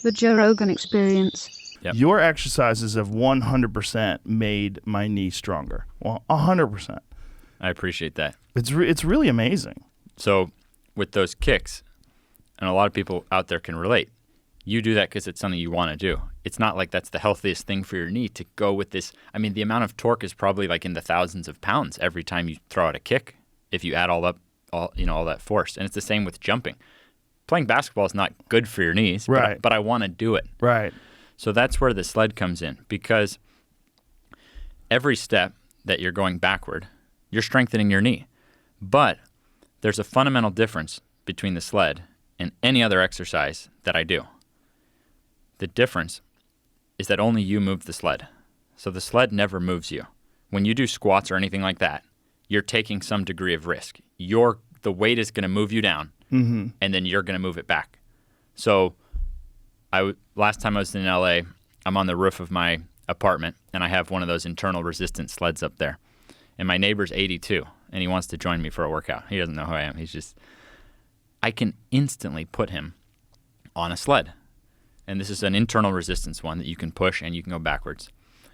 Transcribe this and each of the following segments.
The Joe Rogan Experience. Yep. Your exercises have 100% made my knee stronger. Well, 100%. I appreciate that. It's really amazing. So with those kicks, and a lot of people out there can relate, you do that because it's something you want to do. It's not like that's the healthiest thing for your knee to go with this. I mean, the amount of torque is probably like in the thousands of pounds every time you throw out a kick if you add all that force. And it's the same with jumping. Playing basketball is not good for your knees, right? But I want to do it. Right. So that's where the sled comes in, because every step that you're going backward, you're strengthening your knee. But there's a fundamental difference between the sled and any other exercise that I do. The difference is that only you move the sled. So the sled never moves you. When you do squats or anything like that, you're taking some degree of risk. The weight is going to move you down, and then you're going to move it back. So last time I was in LA, I'm on the roof of my apartment, and I have one of those internal resistance sleds up there. And my neighbor's 82, and he wants to join me for a workout. He doesn't know who I am. I can instantly put him on a sled. And this is an internal resistance one that you can push and you can go backwards.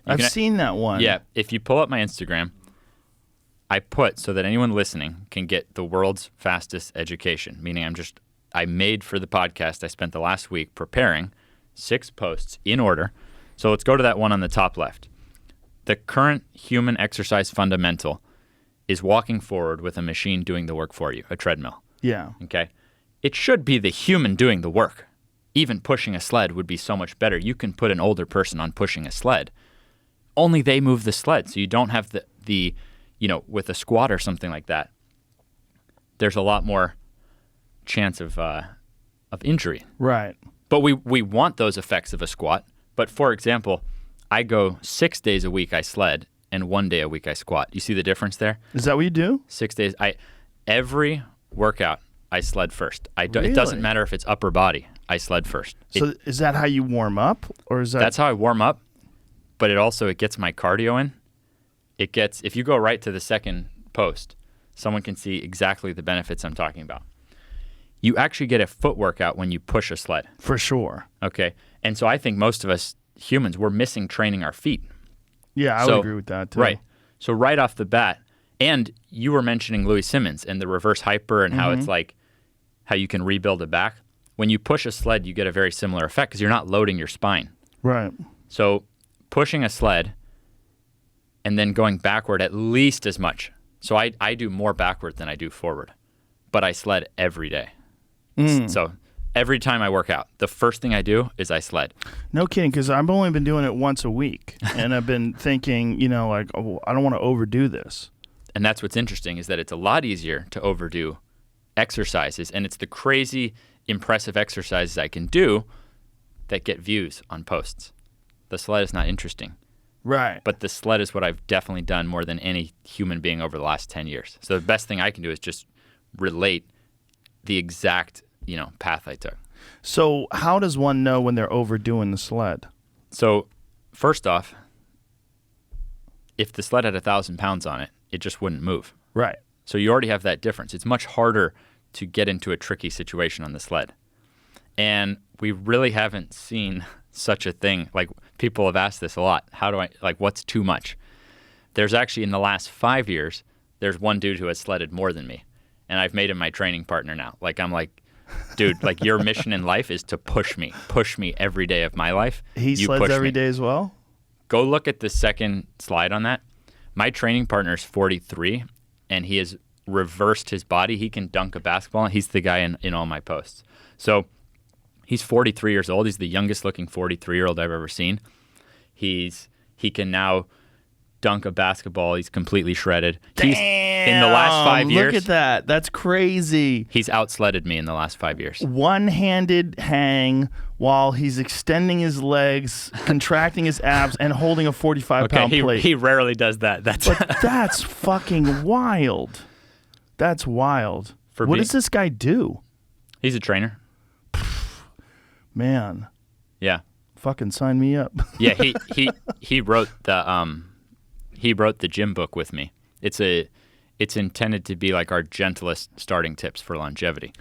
I've seen that one. Yeah. If you pull up my Instagram, I put so that anyone listening can get the world's fastest education, meaning I made for the podcast. I spent the last week preparing 6 posts in order. So let's go to that one on the top left. The current human exercise fundamental is walking forward with a machine doing the work for you, a treadmill. Yeah. Okay. It should be the human doing the work. Even pushing a sled would be so much better. You can put an older person on pushing a sled. Only they move the sled, so you don't have the with a squat or something like that, there's a lot more chance of injury. Right. But we want those effects of a squat. But for example, I go 6 days a week I sled, and 1 day a week I squat. You see the difference there? Is that what you do? 6 days. Every workout I sled first. Really? It doesn't matter if it's upper body. I sled first. So is that how you warm up, or is that? That's how I warm up, but it gets my cardio in. If you go right to the second post, someone can see exactly the benefits I'm talking about. You actually get a foot workout when you push a sled. For sure. Okay. And so I think most of us humans, we're missing training our feet. Yeah, I would agree with that too. Right. So right off the bat, and you were mentioning Louis Simmons and the reverse hyper and how it's like how you can rebuild it back. When you push a sled, you get a very similar effect because you're not loading your spine. Right. So pushing a sled and then going backward at least as much. So I do more backward than I do forward, but I sled every day. So every time I work out, the first thing I do is I sled. No kidding, because I've only been doing it once a week, and I've been thinking, I don't want to overdo this. And that's what's interesting is that it's a lot easier to overdo exercises, and it's the crazy, impressive exercises I can do that get views on posts. The sled is not interesting. Right. But the sled is what I've definitely done more than any human being over the last 10 years. So the best thing I can do is just relate the exact, path I took. So how does one know when they're overdoing the sled? So first off, if the sled had 1,000 pounds on it, it just wouldn't move. Right. So you already have that difference. It's much harder to get into a tricky situation on the sled. And we really haven't seen such a thing. Like, people have asked this a lot. What's too much? There's actually, in the last 5 years, there's one dude who has sledded more than me. And I've made him my training partner now. Dude, your mission in life is to push me every day of my life. He sleds every day as well? Go look at the second slide on that. My training partner is 43, and he has reversed his body. He can dunk a basketball, and he's the guy in all my posts. So he's 43 years old. He's the youngest looking 43-year-old I've ever seen. He can now dunk a basketball. He's completely shredded. In the last 5 years. Look at that. That's crazy. He's outsledded me in the last 5 years. One-handed hang while he's extending his legs, contracting his abs, and holding a 45-pound plate. He rarely does that. That's fucking wild. That's wild. What does this guy do? He's a trainer. Man. Yeah. Fucking sign me up. Yeah, he wrote the gym book with me. It's intended to be like our gentlest starting tips for longevity.